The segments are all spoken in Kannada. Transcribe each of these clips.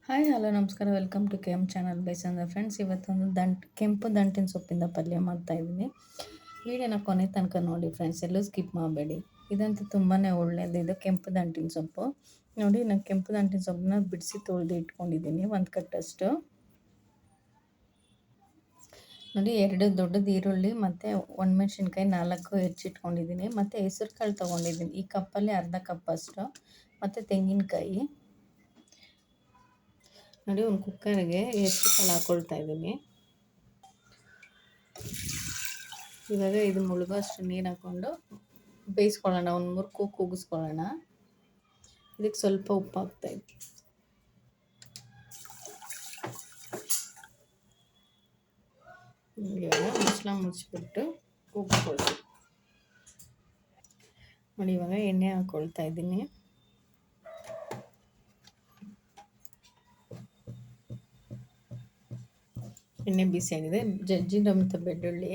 ಹಾಯ್ ಹಲೋ ನಮಸ್ಕಾರ welcome to K M channel by ಸಂದ್ರ ಫ್ರೆಂಡ್ಸ್. ಇವತ್ತೊಂದು ಕೆಂಪು ದಂಟಿನ ಸೊಪ್ಪಿಂದ ಪಲ್ಯ ಮಾಡ್ತಾಯಿದ್ದೀನಿ. ವಿಡಿಯೋನ ಕೊನೆ ತನಕ ನೋಡಿ ಫ್ರೆಂಡ್ಸ್, ಎಲ್ಲೂ ಸ್ಕಿಪ್ ಮಾಡಬೇಡಿ. ಇದಂತೂ ತುಂಬಾ ಒಳ್ಳೆಯದಿದೆ. ಕೆಂಪು ದಂಟಿನ ಸೊಪ್ಪು ನೋಡಿ, ನಾನು ಕೆಂಪು ದಂಟಿನ ಸೊಪ್ಪನ್ನ ಬಿಡಿಸಿ ತೊಳೆದು ಇಟ್ಕೊಂಡಿದ್ದೀನಿ. ಒಂದು ಕಟ್ಟಷ್ಟು ನೋಡಿ, 2 ದೊಡ್ಡದು ಈರುಳ್ಳಿ ಮತ್ತು ಒಣಮೆಣ್ಸಿನ್ಕಾಯಿ 4 ಹೆಚ್ಚಿಟ್ಕೊಂಡಿದ್ದೀನಿ. ಮತ್ತು ಹೆಸರು ಕಾಳು ತೊಗೊಂಡಿದ್ದೀನಿ, ಈ ಕಪ್ಪಲ್ಲಿ ಅರ್ಧ ಕಪ್ಪಷ್ಟು. ಮತ್ತು ತೆಂಗಿನಕಾಯಿ ನೋಡಿ, ಒಂದು ಕುಕ್ಕರ್ಗೆ ಹೆಸರು ಕಾಳು ಹಾಕ್ಕೊಳ್ತಾ ಇದ್ದೀನಿ. ಇವಾಗ ಇದು ಮುಳುಗೋ ಅಷ್ಟು ನೀರು ಹಾಕ್ಕೊಂಡು ಬೇಯಿಸ್ಕೊಳ್ಳೋಣ. ಒಂದು 3 ಕೂಗಿಸ್ಕೊಳ್ಳೋಣ. ಇದಕ್ಕೆ ಸ್ವಲ್ಪ ಉಪ್ಪು ಹಾಕ್ತಾಯಿದ್ವಿ. ಇವಾಗ ಮುಚ್ಚಿಬಿಟ್ಟು ಕೂಗಿಸ್ಕೊಳ್ತೀವಿ ನೋಡಿ. ಇವಾಗ ಎಣ್ಣೆ ಹಾಕ್ಕೊಳ್ತಾ ಇದ್ದೀನಿ. ಎಣ್ಣೆ ಬಿಸಿಯಾಗಿದೆ. ಜಜ್ಜಿದ ಮತ್ತು ಬೆಳ್ಳುಳ್ಳಿ,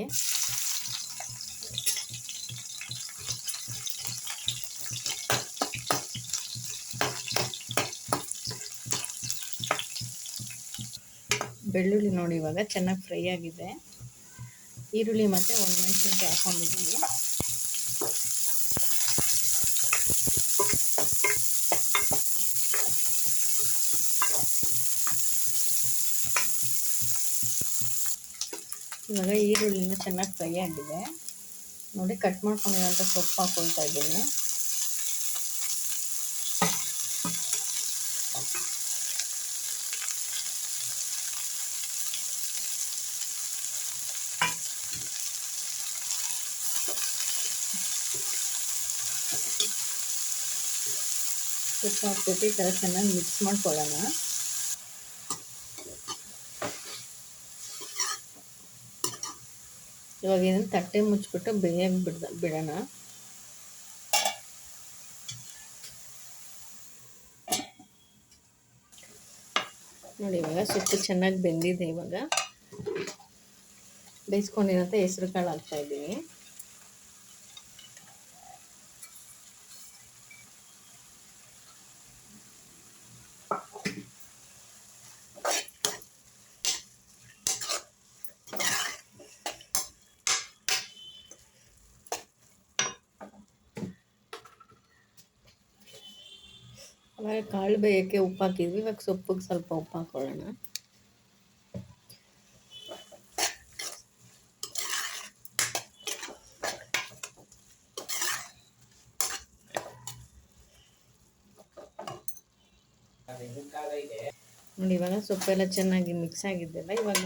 ನೋಡಿ ಇವಾಗ ಚೆನ್ನಾಗಿ ಫ್ರೈ ಆಗಿದೆ. ಈರುಳ್ಳಿ ಮತ್ತು ಒಣಮೆಣಸಿನ್ಕಾಯಿ ಹಾಕ್ಕೊಂಡಿದ್ದೀನಿ. ಇವಾಗ ಈರುಳ್ಳಿನ ಚೆನ್ನಾಗಿ ಫ್ರೈ ಆಗಿದೆ ನೋಡಿ. ಕಟ್ ಮಾಡ್ಕೊಂಡಿರೋಂಥ ಸೊಪ್ಪು ಹಾಕ್ಕೊಳ್ತಾ ಇದ್ದೀನಿ. ಸೊಪ್ಪು ಹಾಕ್ಬಿಟ್ಟು ಈ ಥರ ಚೆನ್ನಾಗಿ ಮಿಕ್ಸ್ ಮಾಡ್ಕೊಳ್ಳೋಣ. ಇವಾಗ ಇದನ್ನು ತಟ್ಟೆ ಮುಚ್ಚಿಬಿಟ್ಟು ಬೇಯಕ್ಕೆ ಬಿಡೋಣ. ನೋಡಿ, ಇವಾಗ ಸೊಪ್ಪು ಚೆನ್ನಾಗಿ ಬೆಂದಿದೆ. ಇವಾಗ ಬೇಯಿಸ್ಕೊಂಡಿರೋಂಥ ಹೆಸರು ಕಾಳು ಹಾಕ್ತಾಯಿದ್ದೀನಿ. ಅವಾಗ ಕಾಳು ಬೇಯೋಕ್ಕೆ ಉಪ್ಪು ಹಾಕಿದ್ವಿ. ಇವಾಗ ಸೊಪ್ಪಿಗೆ ಸ್ವಲ್ಪ ಉಪ್ಪು ಹಾಕ್ಕೊಳ್ಳೋಣ. ನೋಡಿ, ಇವಾಗ ಸೊಪ್ಪೆಲ್ಲ ಚೆನ್ನಾಗಿ ಮಿಕ್ಸ್ ಆಗಿದ್ದೆಲ್ಲ. ಇವಾಗ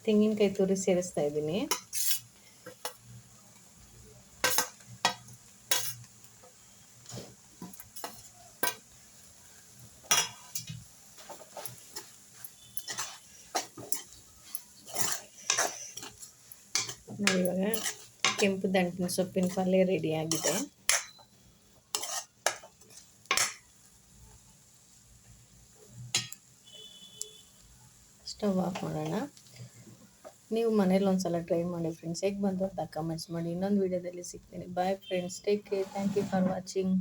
ತೆಂಗಿನಕಾಯಿ ತುರಿ ಸೇರಿಸ್ತಾ ಇದ್ದೀನಿ. ನೋಡಿ, ಇವಾಗ ಕೆಂಪು ದಂಟಿನ ಸೊಪ್ಪಿನ ಪಲ್ಯ ರೆಡಿಯಾಗಿದೆ. ಸ್ಟವ್ ಆಫ್ ಮಾಡೋಣ. ನೀವು ಮನೇಲಿ ಒಂದ್ಸಲ ಟ್ರೈ ಮಾಡಿ ಫ್ರೆಂಡ್ಸ್. ಹೇಗೆ ಬಂತು ಅಂತ ಕಮೆಂಟ್ಸ್ ಮಾಡಿ. ಇನ್ನೊಂದು ವಿಡಿಯೋದಲ್ಲಿ ಸಿಗ್ತೀನಿ. Bye friends, take care. Thank you for watching.